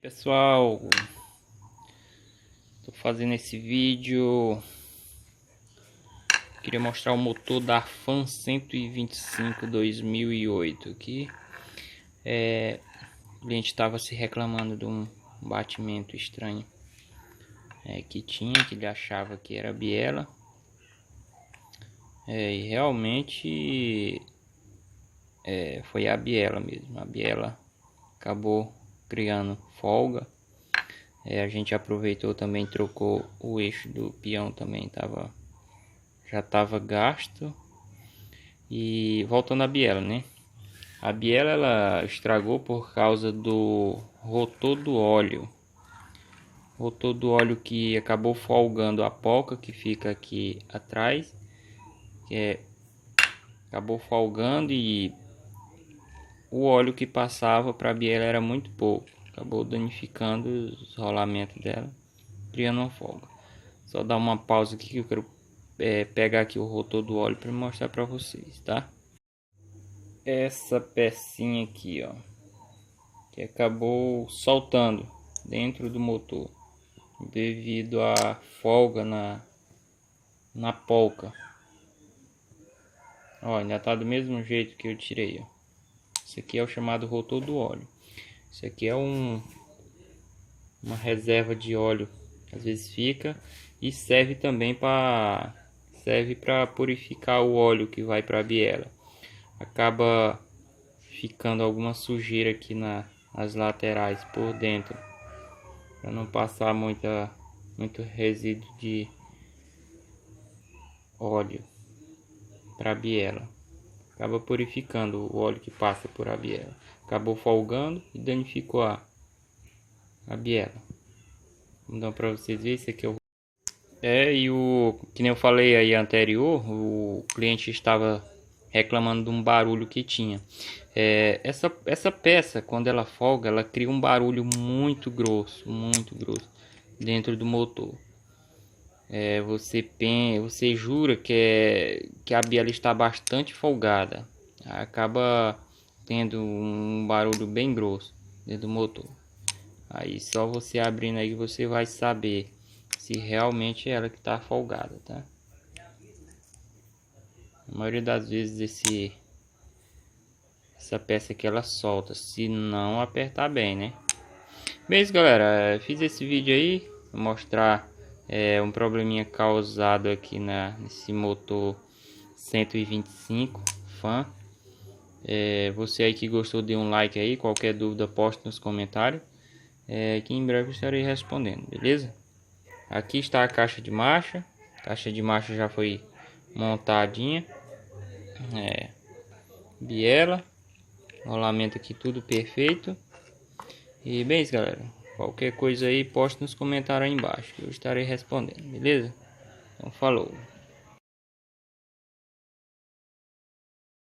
Pessoal, tô fazendo esse vídeo. Queria mostrar o motor da Fan 125 2008 aqui. O cliente estava se reclamando de um batimento estranho que tinha, que ele achava que era biela. E realmente foi a biela mesmo. A biela acabou criando folga. A gente aproveitou também, trocou o eixo do peão, também já estava gasto. E voltando à biela, né? A biela ela estragou por causa do rotor do óleo. Rotor do óleo que acabou folgando a polca que fica aqui atrás. Acabou folgando e o óleo que passava para a biela era muito pouco. Acabou danificando os rolamentos dela, criando uma folga. Só dar uma pausa aqui que eu quero pegar aqui o rotor do óleo para mostrar para vocês, tá? Essa pecinha aqui, ó, que acabou soltando dentro do motor devido à folga na polca. Ó, ainda tá do mesmo jeito que eu tirei, ó. Esse aqui é o chamado rotor do óleo. Isso aqui é uma reserva de óleo, às vezes fica, e serve também para purificar o óleo que vai para a biela. Acaba ficando alguma sujeira aqui nas laterais por dentro, para não passar muito resíduo de óleo para a biela. Acaba purificando o óleo que passa por a biela. Acabou folgando e danificou a biela. Vou dar para vocês verem. Esse aqui é o que nem eu falei aí anterior, o cliente estava reclamando de um barulho que tinha. Essa peça, quando ela folga, ela cria um barulho muito grosso dentro do motor. Você jura que a biela está bastante folgada, acaba tendo um barulho bem grosso dentro do motor. Aí só você abrindo aí você vai saber se realmente é ela que está folgada, tá? A maioria das vezes essa peça aqui ela solta, se não apertar bem, né? Bem, galera, fiz esse vídeo aí para mostrar um probleminha causado aqui nesse motor 125 Fan. Você aí que gostou, dê um like aí. Qualquer dúvida poste nos comentários, que em breve eu estarei respondendo, beleza? Aqui está a caixa de marcha. A caixa de marcha já foi montadinha. Biela, rolamento aqui tudo perfeito. E bem, galera, qualquer coisa aí poste nos comentários aí embaixo, que eu estarei respondendo, beleza? Então falou.